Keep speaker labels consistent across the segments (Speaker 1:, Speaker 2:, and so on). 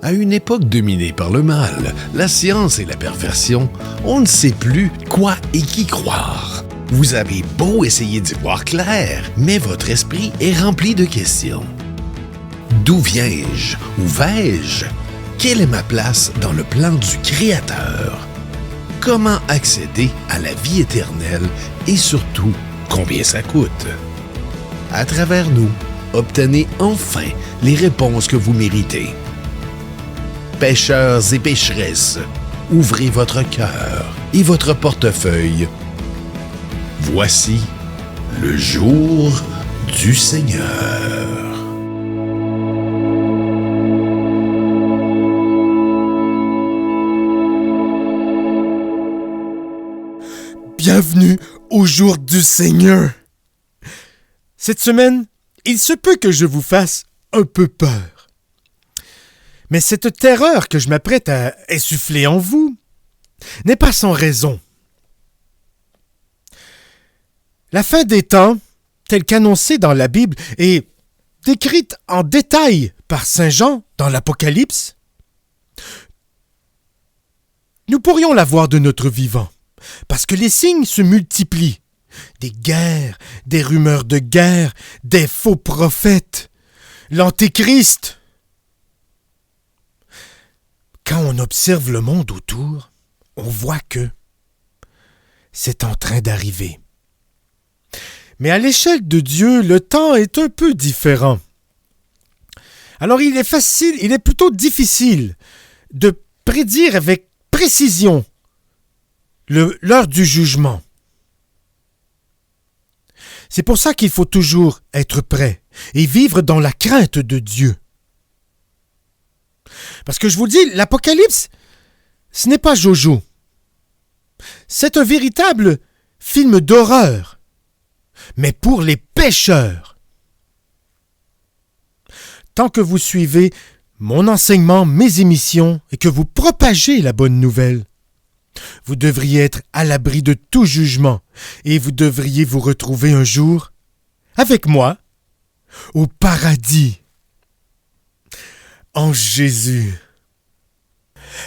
Speaker 1: À une époque dominée par le mal, la science et la perversion, on ne sait plus quoi et qui croire. Vous avez beau essayer d'y voir clair, mais votre esprit est rempli de questions. D'où viens-je? Où vais-je? Quelle est ma place dans le plan du Créateur? Comment accéder à la vie éternelle et surtout, combien ça coûte? À travers nous, obtenez enfin les réponses que vous méritez. Pécheurs et pécheresses, ouvrez votre cœur et votre portefeuille. Voici le jour du Seigneur.
Speaker 2: Bienvenue au jour du Seigneur. Cette semaine, il se peut que je vous fasse un peu peur. Mais cette terreur que je m'apprête à insuffler en vous n'est pas sans raison. La fin des temps, telle qu'annoncée dans la Bible et décrite en détail par Saint Jean dans l'Apocalypse, nous pourrions la voir de notre vivant. Parce que les signes se multiplient. Des guerres, des rumeurs de guerre, des faux prophètes, l'Antéchrist. Quand on observe le monde autour, on voit que c'est en train d'arriver. Mais à l'échelle de Dieu, le temps est un peu différent. Alors il est plutôt difficile de prédire avec précision l'heure du jugement. C'est pour ça qu'il faut toujours être prêt et vivre dans la crainte de Dieu. Parce que je vous le dis, l'Apocalypse, ce n'est pas Jojo. C'est un véritable film d'horreur, mais pour les pécheurs. Tant que vous suivez mon enseignement, mes émissions et que vous propagez la bonne nouvelle, vous devriez être à l'abri de tout jugement et vous devriez vous retrouver un jour, avec moi, au paradis, en Jésus.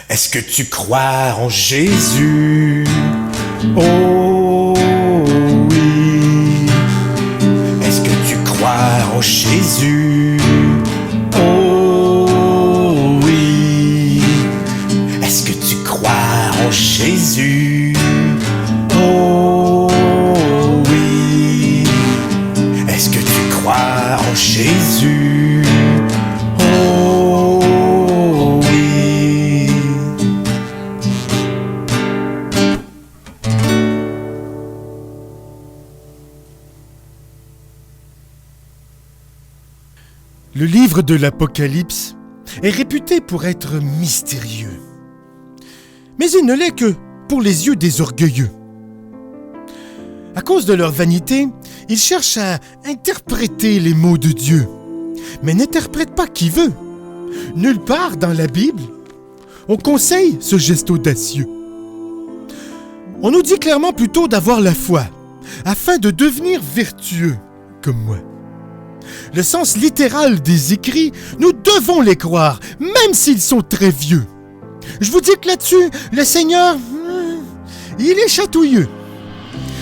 Speaker 2: Est-ce que tu crois en Jésus? Oh oui. Est-ce que tu crois en Jésus? Oh oui. Est-ce que tu crois en Jésus? Oh oui. Est-ce que tu crois en Jésus? Oh oui. Le livre de l'Apocalypse est réputé pour être mystérieux. Mais il ne l'est que pour les yeux des orgueilleux. À cause de leur vanité, ils cherchent à interpréter les mots de Dieu, mais n'interprètent pas qui veut. Nulle part dans la Bible, on conseille ce geste audacieux. On nous dit clairement plutôt d'avoir la foi, afin de devenir vertueux, comme moi. Le sens littéral des écrits, nous devons les croire, même s'ils sont très vieux. Je vous dis que là-dessus, le Seigneur, il est chatouilleux.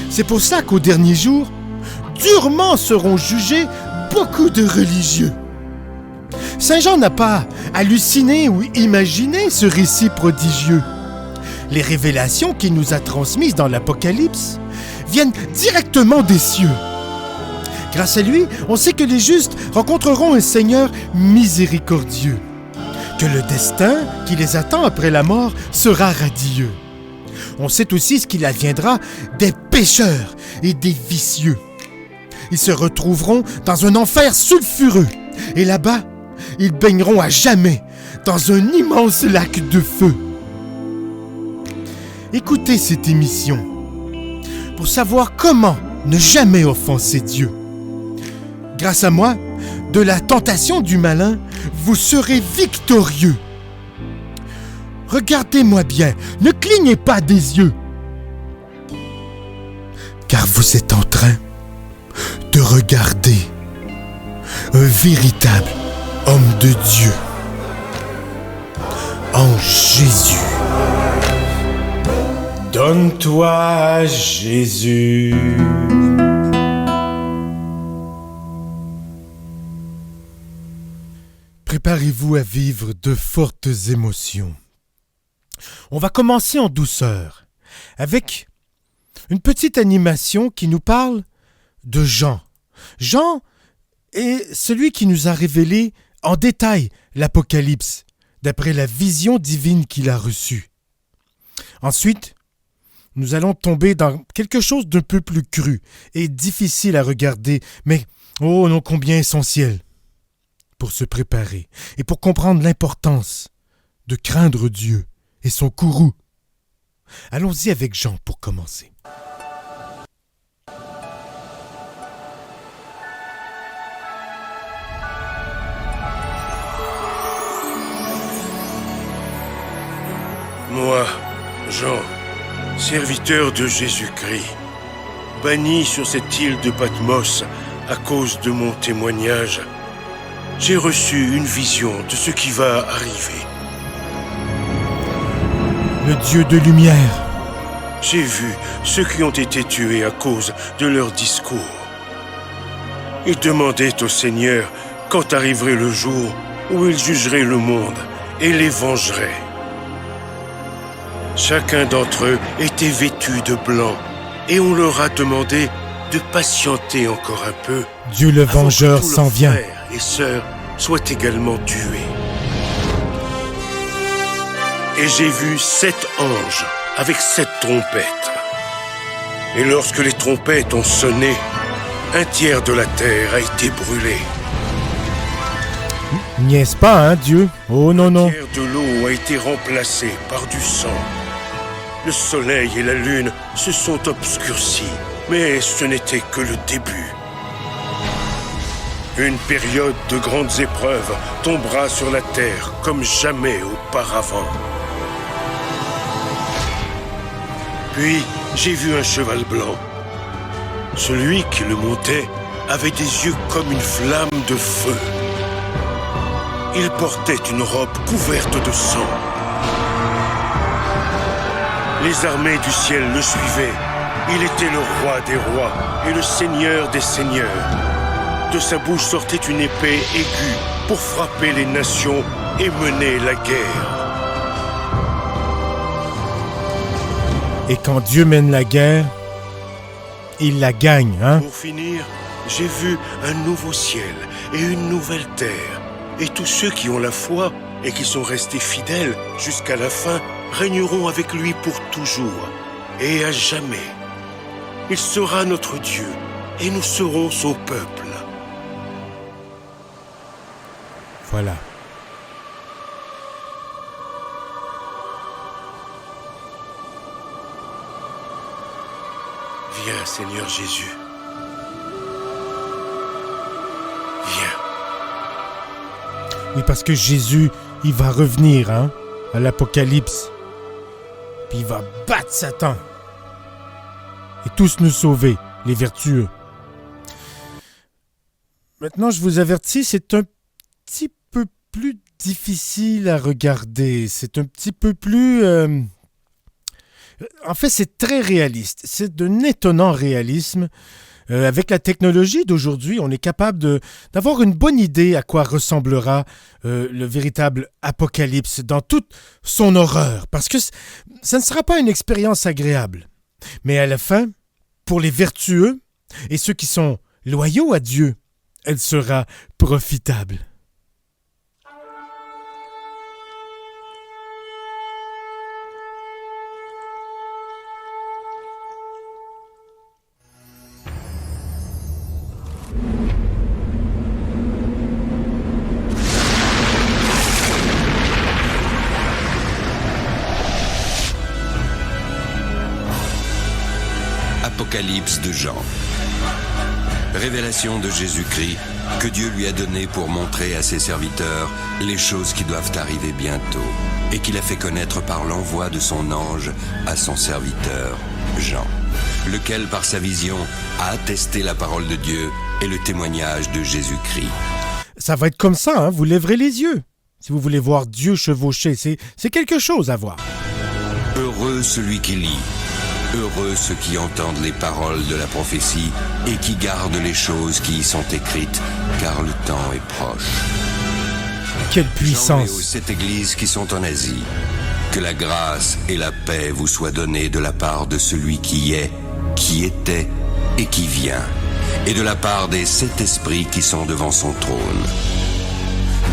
Speaker 2: C'est pour ça qu'au dernier jour, durement seront jugés beaucoup de religieux. Saint Jean n'a pas halluciné ou imaginé ce récit prodigieux. Les révélations qu'il nous a transmises dans l'Apocalypse viennent directement des cieux. Grâce à lui, on sait que les justes rencontreront un Seigneur miséricordieux, que le destin qui les attend après la mort sera radieux. On sait aussi ce qu'il adviendra des pécheurs et des vicieux. Ils se retrouveront dans un enfer sulfureux, et là-bas, ils baigneront à jamais dans un immense lac de feu. Écoutez cette émission pour savoir comment ne jamais offenser Dieu. Grâce à moi, de la tentation du malin, vous serez victorieux. Regardez-moi bien, ne clignez pas des yeux, car vous êtes en train de regarder un véritable homme de Dieu. en Jésus. Donne-toi à Jésus. Préparez-vous à vivre de fortes émotions. On va commencer en douceur, avec une petite animation qui nous parle de Jean. Jean est celui qui nous a révélé en détail l'Apocalypse, d'après la vision divine qu'il a reçue. Ensuite, nous allons tomber dans quelque chose d'un peu plus cru et difficile à regarder, mais oh non combien essentiel pour se préparer et pour comprendre l'importance de craindre Dieu et son courroux. Allons-y avec Jean pour commencer.
Speaker 3: Moi, Jean, serviteur de Jésus-Christ, banni sur cette île de Patmos à cause de mon témoignage, j'ai reçu une vision de ce qui va arriver.
Speaker 2: Le Dieu de lumière.
Speaker 3: J'ai vu ceux qui ont été tués à cause de leur discours. Ils demandaient au Seigneur quand arriverait le jour où il jugerait le monde et les vengerait. Chacun d'entre eux était vêtu de blanc et on leur a demandé de patienter encore un peu.
Speaker 2: Dieu le vengeur s'en vient.
Speaker 3: Frères et sœurs soient également tués. Et j'ai vu 7 anges avec 7 trompettes. Et lorsque les trompettes ont sonné, un tiers de la terre a été brûlé.
Speaker 2: Niaise pas, hein, Dieu? Oh non, non.
Speaker 3: Un tiers de l'eau a été remplacé par du sang. Le soleil et la lune se sont obscurcis, mais ce n'était que le début. Une période de grandes épreuves tombera sur la terre comme jamais auparavant. Puis, j'ai vu un cheval blanc. Celui qui le montait avait des yeux comme une flamme de feu. Il portait une robe couverte de sang. Les armées du ciel le suivaient. Il était le roi des rois et le seigneur des seigneurs. De sa bouche sortait une épée aiguë pour frapper les nations et mener la guerre.
Speaker 2: Et quand Dieu mène la guerre, il la gagne, hein?
Speaker 3: Pour finir, j'ai vu un nouveau ciel et une nouvelle terre. Et tous ceux qui ont la foi et qui sont restés fidèles jusqu'à la fin régneront avec lui pour toujours et à jamais. Il sera notre Dieu et nous serons son peuple.
Speaker 2: Voilà.
Speaker 3: Viens, Seigneur Jésus. Viens.
Speaker 2: Oui, parce que Jésus, il va revenir, hein, à l'Apocalypse. Puis il va battre Satan. Et tous nous sauver, les vertueux. Maintenant, je vous avertis, c'est un petit peu plus difficile à regarder. C'est un petit peu plus... En fait, c'est très réaliste. C'est d'un étonnant réalisme. Avec la technologie d'aujourd'hui, on est capable d'avoir une bonne idée à quoi ressemblera le véritable apocalypse dans toute son horreur. Parce que ça ne sera pas une expérience agréable. Mais à la fin, pour les vertueux et ceux qui sont loyaux à Dieu, elle sera profitable.
Speaker 4: Apocalypse de Jean. Révélation de Jésus-Christ que Dieu lui a donnée pour montrer à ses serviteurs les choses qui doivent arriver bientôt et qu'il a fait connaître par l'envoi de son ange à son serviteur Jean, lequel par sa vision a attesté la parole de Dieu et le témoignage de Jésus-Christ.
Speaker 2: Ça va être comme ça, hein? Vous lèverez les yeux. Si vous voulez voir Dieu chevaucher, c'est quelque chose à voir.
Speaker 4: Heureux celui qui lit, heureux ceux qui entendent les paroles de la prophétie et qui gardent les choses qui y sont écrites, car le temps est proche.
Speaker 2: Quelle
Speaker 4: Jean est aux
Speaker 2: puissance!
Speaker 4: 7 églises qui sont en Asie. Que la grâce et la paix vous soient données de la part de celui qui est, qui était et qui vient, et de la part des 7 esprits qui sont devant son trône.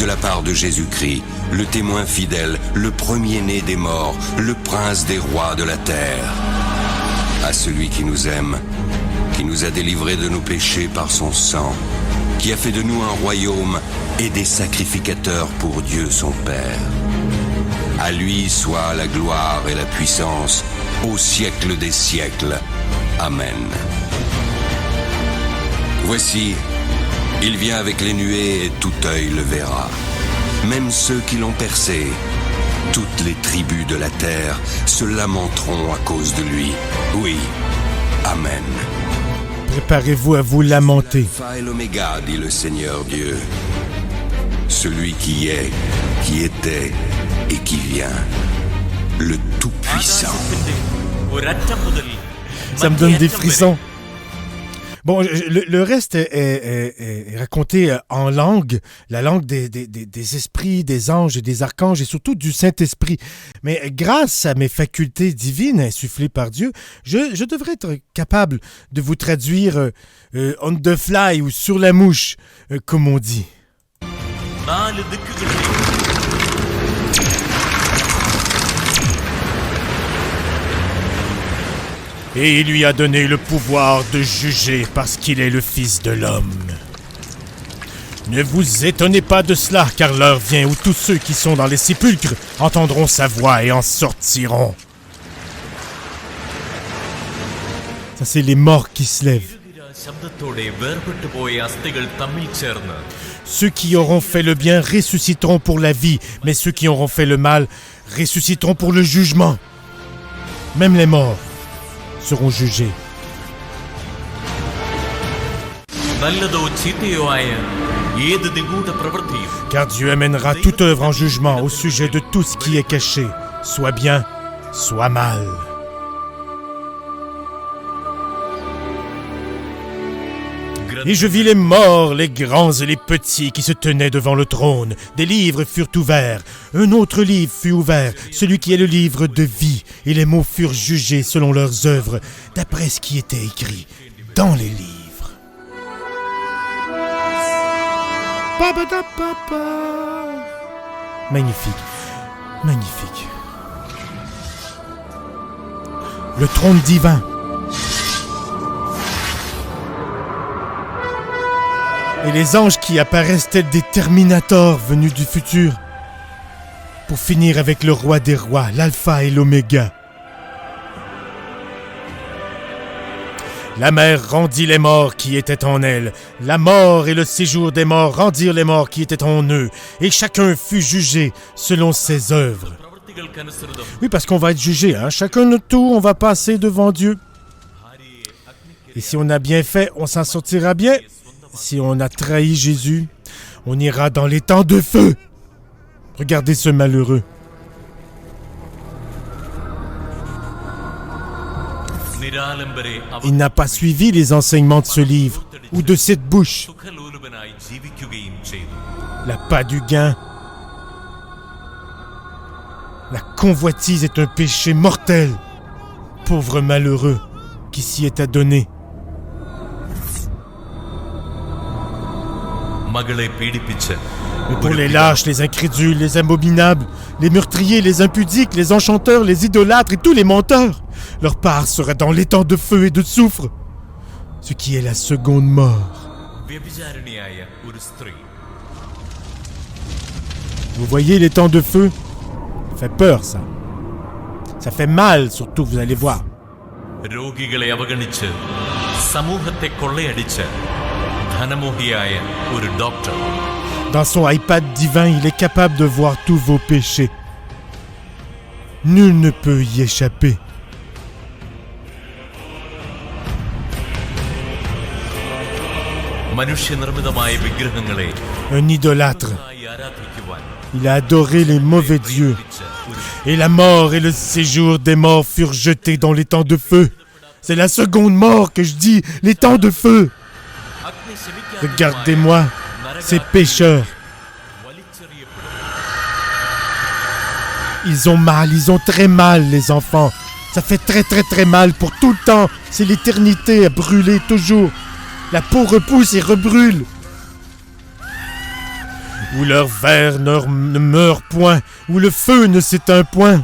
Speaker 4: De la part de Jésus-Christ, le témoin fidèle, le premier-né des morts, le prince des rois de la terre. À celui qui nous aime, qui nous a délivrés de nos péchés par son sang, qui a fait de nous un royaume et des sacrificateurs pour Dieu son Père. À lui soit la gloire et la puissance au siècle des siècles. Amen. Voici, il vient avec les nuées et tout œil le verra. Même ceux qui l'ont percé, toutes les tribus de la terre se lamenteront à cause de lui. Oui, Amen.
Speaker 2: Préparez-vous à vous lamenter.
Speaker 4: Alpha et l'Oméga, dit le Seigneur Dieu. Celui qui est, qui était et qui vient, le Tout-Puissant.
Speaker 2: Ça me donne des frissons. Bon, le reste est raconté en langue, la langue des esprits, des anges et des archanges et surtout du Saint-Esprit. Mais grâce à mes facultés divines insufflées par Dieu, je devrais être capable de vous traduire on the fly ou sur la mouche, comme on dit. Et il lui a donné le pouvoir de juger parce qu'il est le Fils de l'homme. Ne vous étonnez pas de cela, car l'heure vient où tous ceux qui sont dans les sépulcres entendront sa voix et en sortiront. Ça, c'est les morts qui se lèvent. Ceux qui auront fait le bien ressusciteront pour la vie, mais ceux qui auront fait le mal ressusciteront pour le jugement. Même les morts seront jugés. Car Dieu amènera toute œuvre en jugement au sujet de tout ce qui est caché, soit bien, soit mal. Et je vis les morts, les grands et les petits qui se tenaient devant le trône. Des livres furent ouverts. Un autre livre fut ouvert, celui qui est le livre de vie. Et les mots furent jugés selon leurs œuvres, d'après ce qui était écrit dans les livres. Magnifique, magnifique. Le trône divin. Et les anges qui apparaissent tels des Terminators venus du futur pour finir avec le roi des rois, l'alpha et l'oméga. La mer rendit les morts qui étaient en elle. La mort et le séjour des morts rendirent les morts qui étaient en eux. Et chacun fut jugé selon ses œuvres. Oui, parce qu'on va être jugé, hein? Chacun notre tour, on va passer devant Dieu. Et si on a bien fait, on s'en sortira bien. Si on a trahi Jésus, on ira dans les temps de feu. Regardez ce malheureux. Il n'a pas suivi les enseignements de ce livre ou de cette bouche. L'appât du gain. La convoitise est un péché mortel. Pauvre malheureux qui s'y est adonné. Mais pour les lâches, les incrédules, les abominables, les meurtriers, les impudiques, les enchanteurs, les idolâtres et tous les menteurs, leur part sera dans l'étang de feu et de soufre, ce qui est la seconde mort. Vous voyez l'étang de feu? Ça fait peur, ça. Ça fait mal, surtout, vous allez voir. Dans son iPad divin, il est capable de voir tous vos péchés. Nul ne peut y échapper. Un idolâtre Il a adoré les mauvais dieux. Et la mort et le séjour des morts furent jetés dans les temps de feu. C'est la seconde mort que je dis, les temps de feu. Regardez-moi, ces pécheurs. Ils ont mal, ils ont très mal, les enfants. Ça fait très mal pour tout le temps. C'est l'éternité à brûler toujours. La peau repousse et rebrûle. Où leur ver ne meurt point, où le feu ne s'éteint point.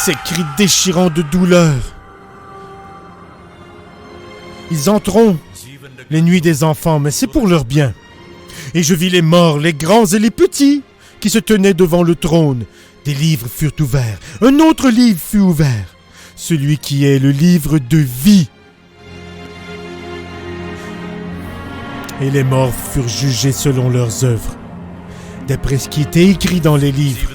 Speaker 2: Ces cris déchirants de douleur. Ils entreront les nuits des enfants, mais c'est pour leur bien. Et je vis les morts, les grands et les petits, qui se tenaient devant le trône. Des livres furent ouverts. Un autre livre fut ouvert. Celui qui est le livre de vie. Et les morts furent jugés selon leurs œuvres, d'après ce qui était écrit dans les livres.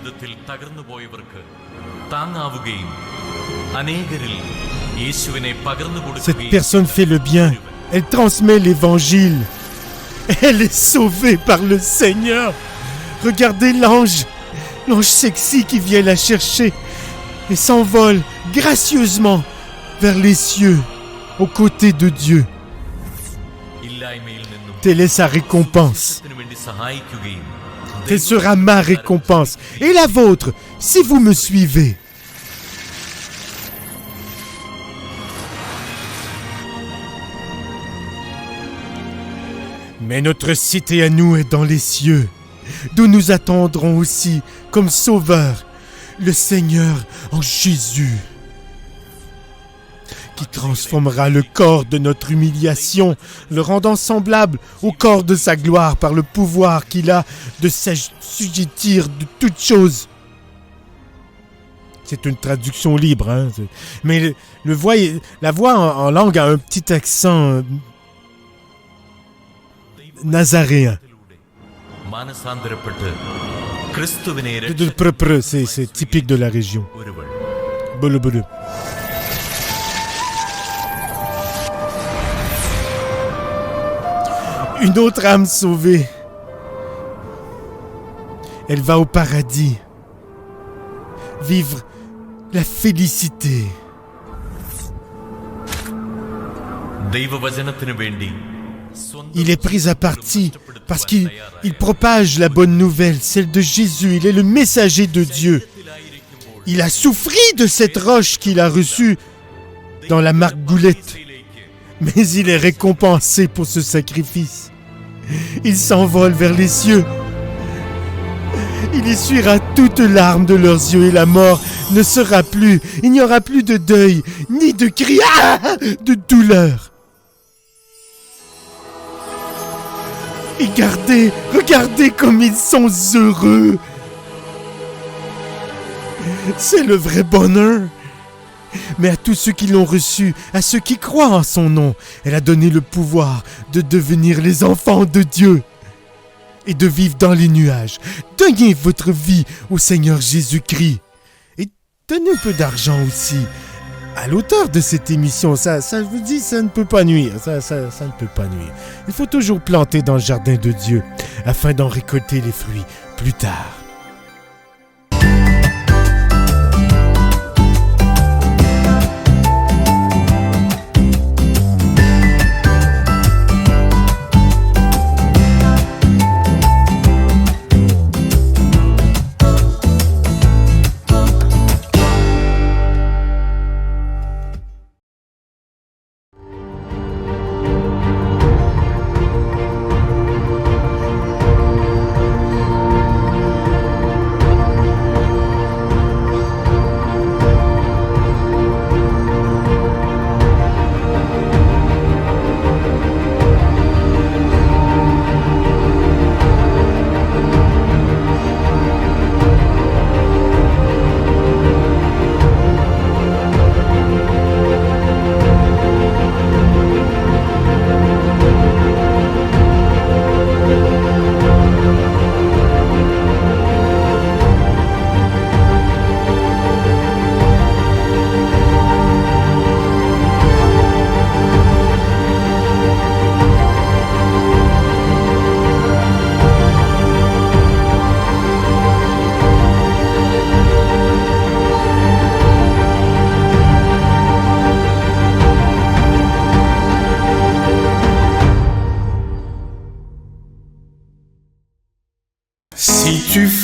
Speaker 2: Cette personne fait le bien. Elle transmet l'évangile. Elle est sauvée par le Seigneur. Regardez l'ange sexy qui vient la chercher et s'envole gracieusement vers les cieux, aux côtés de Dieu. Telle est sa récompense. Telle sera ma récompense et la vôtre si vous me suivez. Mais notre cité à nous est dans les cieux, d'où nous attendrons aussi comme sauveur le Seigneur en Jésus, qui transformera le corps de notre humiliation, le rendant semblable au corps de sa gloire par le pouvoir qu'il a de s'assujettir de toutes choses. C'est une traduction libre, hein? Mais la voix en langue a un petit accent nazaréen. C'est typique de la région. Bolo. Une autre âme sauvée. Elle va au paradis. Vivre la félicité. Il est pris à partie parce qu'il propage la bonne nouvelle, celle de Jésus. Il est le messager de Dieu. Il a souffri de cette roche qu'il a reçue dans la margoulette. Mais il est récompensé pour ce sacrifice. Il s'envole vers les cieux. Il essuiera toutes larmes de leurs yeux et la mort ne sera plus. Il n'y aura plus de deuil, ni de cris, de douleur. Et regardez comme ils sont heureux. C'est le vrai bonheur. Mais à tous ceux qui l'ont reçu, à ceux qui croient en son nom, elle a donné le pouvoir de devenir les enfants de Dieu et de vivre dans les nuages. Donnez votre vie au Seigneur Jésus-Christ. Et donnez un peu d'argent aussi à l'auteur de cette émission. Ça, je vous dis, ça ne peut pas nuire. Ça ne peut pas nuire. Il faut toujours planter dans le jardin de Dieu afin d'en récolter les fruits plus tard.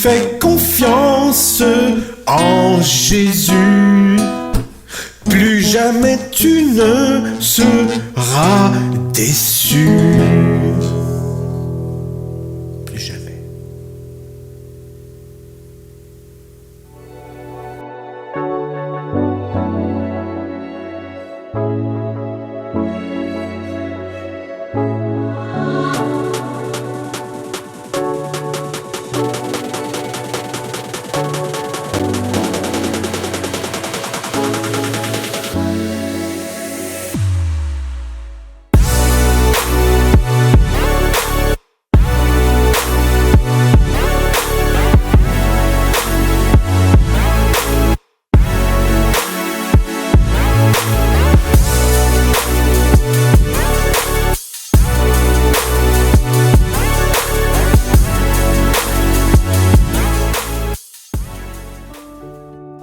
Speaker 2: Fais confiance en Jésus. Plus jamais tu ne seras déçu. Plus jamais.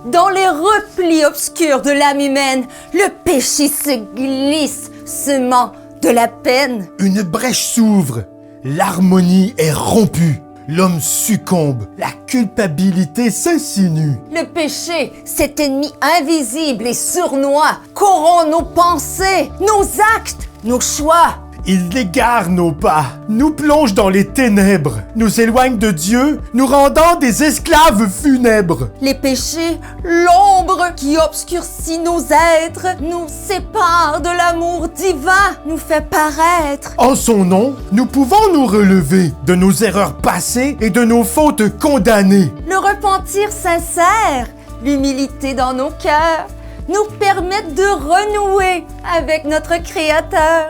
Speaker 5: Dans les replis obscurs de l'âme humaine, le péché se glisse, semant de la peine.
Speaker 2: Une brèche s'ouvre, l'harmonie est rompue, l'homme succombe, la culpabilité s'insinue.
Speaker 5: Le péché, cet ennemi invisible et sournois, corrompt nos pensées, nos actes, nos choix.
Speaker 2: Il égare nos pas, nous plonge dans les ténèbres, nous éloigne de Dieu, nous rendant des esclaves funèbres.
Speaker 5: Les péchés, l'ombre qui obscurcit nos êtres, nous sépare de l'amour divin, nous fait paraître.
Speaker 2: En son nom, nous pouvons nous relever de nos erreurs passées et de nos fautes condamnées.
Speaker 5: Le repentir sincère, l'humilité dans nos cœurs, nous permettent de renouer avec notre Créateur.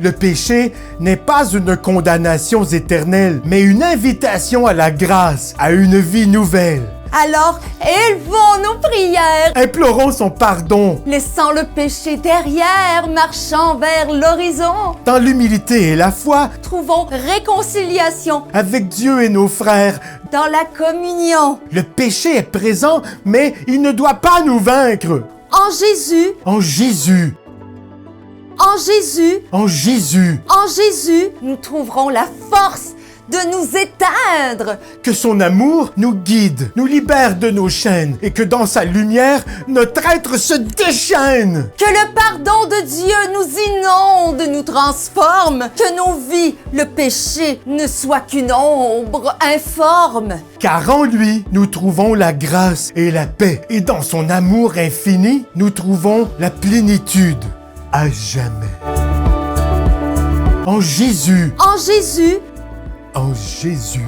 Speaker 2: Le péché n'est pas une condamnation éternelle, mais une invitation à la grâce, à une vie nouvelle.
Speaker 5: Alors, élevons nos prières,
Speaker 2: Implorons son pardon.
Speaker 5: laissant le péché derrière, marchant vers l'horizon.
Speaker 2: Dans l'humilité et la foi,
Speaker 5: Trouvons réconciliation
Speaker 2: avec Dieu et nos frères.
Speaker 5: dans la communion.
Speaker 2: Le péché est présent, mais il ne doit pas nous vaincre.
Speaker 5: En Jésus,
Speaker 2: En Jésus,
Speaker 5: en Jésus,
Speaker 2: en Jésus,
Speaker 5: en Jésus, nous trouverons la force de nous éteindre.
Speaker 2: que son amour nous guide, nous libère de nos chaînes et que dans sa lumière, notre être se déchaîne.
Speaker 5: Que le pardon de Dieu nous inonde, nous transforme. Que nos vies, le péché, ne soit qu'une ombre informe.
Speaker 2: Car en lui, nous trouvons la grâce et la paix. Et dans son amour infini, nous trouvons la plénitude à jamais. En Jésus,
Speaker 5: En Jésus,
Speaker 2: en Jésus.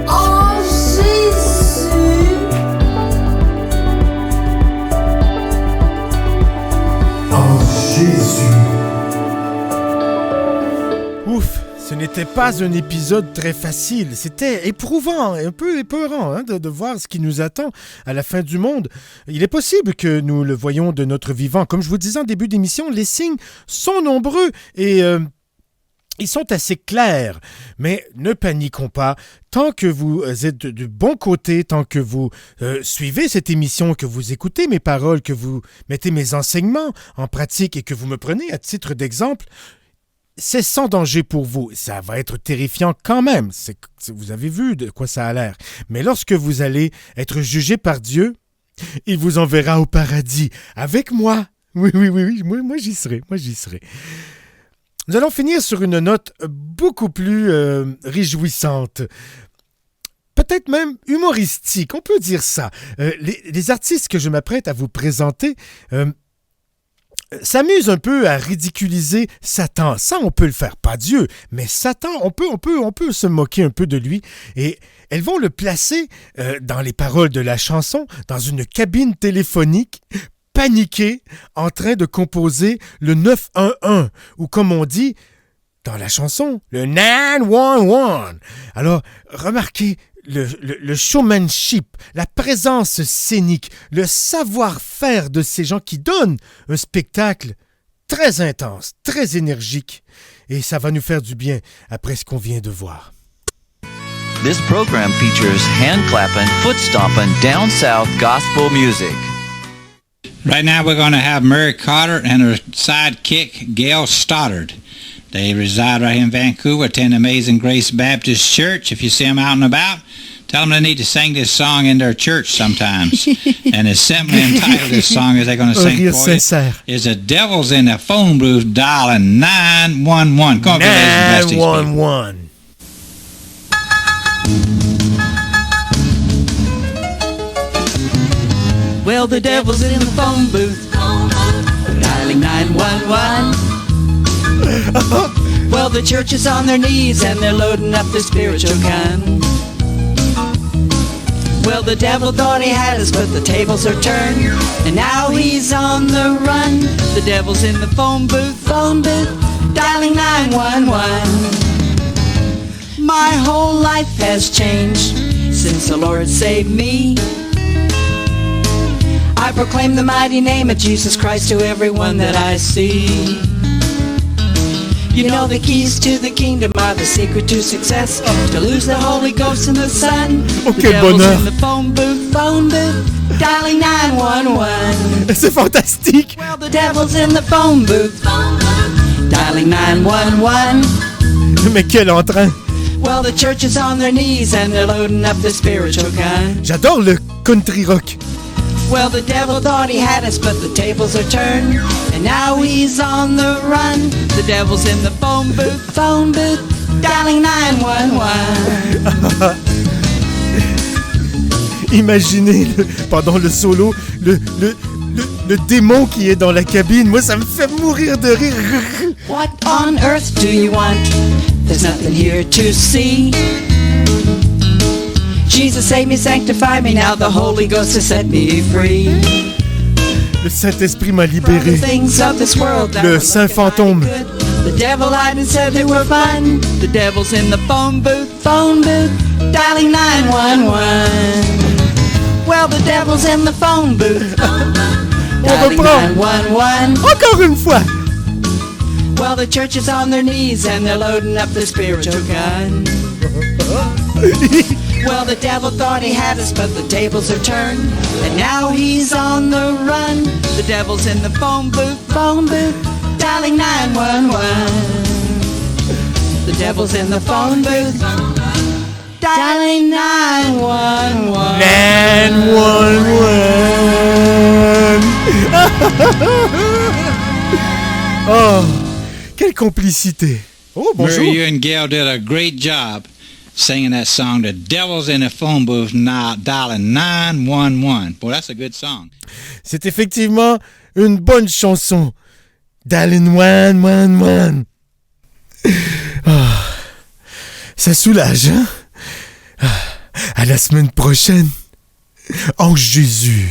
Speaker 5: en Jésus,
Speaker 2: En Jésus. Ouf, ce n'était pas un épisode très facile. C'était éprouvant, un peu épeurant de voir ce qui nous attend à la fin du monde. Il est possible que nous le voyons de notre vivant. Comme je vous disais en début d'émission, les signes sont nombreux et ils sont assez clairs. Mais ne paniquons pas. Tant que vous êtes du bon côté, tant que vous suivez cette émission, que vous écoutez mes paroles, que vous mettez mes enseignements en pratique et que vous me prenez à titre d'exemple, c'est sans danger pour vous. Ça va être terrifiant quand même. Vous avez vu de quoi ça a l'air. Mais lorsque vous allez être jugé par Dieu, il vous enverra au paradis avec moi. Oui. Moi, j'y serai. Nous allons finir sur une note beaucoup plus réjouissante. Peut-être même humoristique, on peut dire ça. Les artistes que je m'apprête à vous présenter s'amusent un peu à ridiculiser Satan. Ça, on peut le faire, pas Dieu, mais Satan, on peut se moquer un peu de lui. Et elles vont le placer dans les paroles de la chanson, dans une cabine téléphonique, paniqué, en train de composer le 911, ou comme on dit dans la chanson, le 911. Alors, remarquez le showmanship, la présence scénique, le savoir-faire de ces gens qui donnent un spectacle très intense, très énergique. Et ça va nous faire du bien après ce qu'on vient de voir.
Speaker 6: This program features hand-clapping, foot-stomping, down-south gospel music.
Speaker 7: Right now we're going to have Mary Carter and her sidekick, Gail Stoddard. They reside right here in Vancouver, attend Amazing Grace Baptist Church. If you see them out and about, tell them they need to sing this song in their church sometimes. And it's simply entitled, this song is they're going to sing for you, is The Devil's in the Phone Booth dialing 911. Come on,
Speaker 2: 911.
Speaker 8: Well, the devil's in the phone booth, dialing 911. Well, the church is on their knees and they're loading up the spiritual gun. Well, the devil thought he had us, but the tables are turned, and now he's on the run. The devil's in the phone booth, dialing 911. My whole life has changed since the Lord saved me. I proclaim the mighty name of Jesus Christ to everyone that I see. You know the keys to the kingdom are the secret to success. To lose the Holy Ghost and the Son. The devil's in the phone booth, dialing 911.
Speaker 2: C'est fantastique.
Speaker 8: Well, the devil's in the phone booth, dialing 911.
Speaker 2: Mais quel entrain.
Speaker 8: Well, the church is on their knees and they're loading up the spiritual gun.
Speaker 2: J'adore le country rock.
Speaker 8: Well, the devil thought he had us, but the tables are turned, and now he's on the run. The devil's in the phone booth, dialing 911.
Speaker 2: Imaginez pendant le solo, le démon qui est dans la cabine. Moi, ça me fait mourir de rire.
Speaker 8: What on earth do you want? There's nothing here to see. Jesus saved me, sanctified me, now the Holy Ghost has set me free.
Speaker 2: Le Saint-Esprit m'a libéré. Le Saint Fantôme.
Speaker 8: The devil lied and said they were fun. The devil's in the phone booth, dialing 911. Well, the devil's in the phone booth, dialing 911.
Speaker 2: Encore une fois.
Speaker 8: Well, the church is on their knees and they're loading up the spiritual gun. Well, the devil thought he had us, but the tables are turned, and now he's on the run. The devil's in the phone booth, dialing 911. The devil's in the phone booth, dialing 911.
Speaker 2: 911. Oh, quelle complicité. Oh, bonjour.
Speaker 7: Mary, you and Gail did a great job singing that song, The Devil's in the Phone Booth, now dialing 911. Boy, that's a good song.
Speaker 2: C'est effectivement une bonne chanson. Dialing 911. Oh, ça soulage, hein? À la semaine prochaine. En Jésus.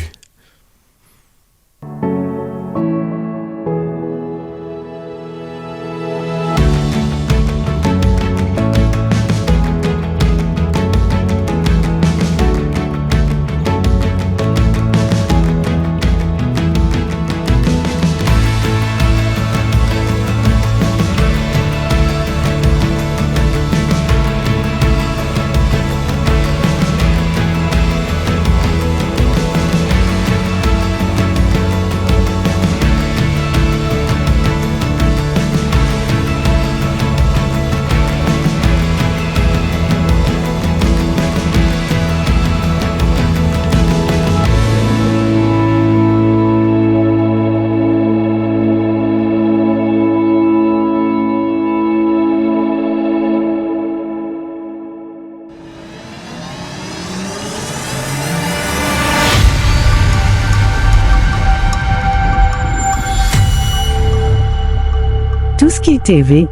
Speaker 9: Tout ce qui est TV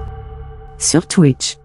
Speaker 9: sur Twitch.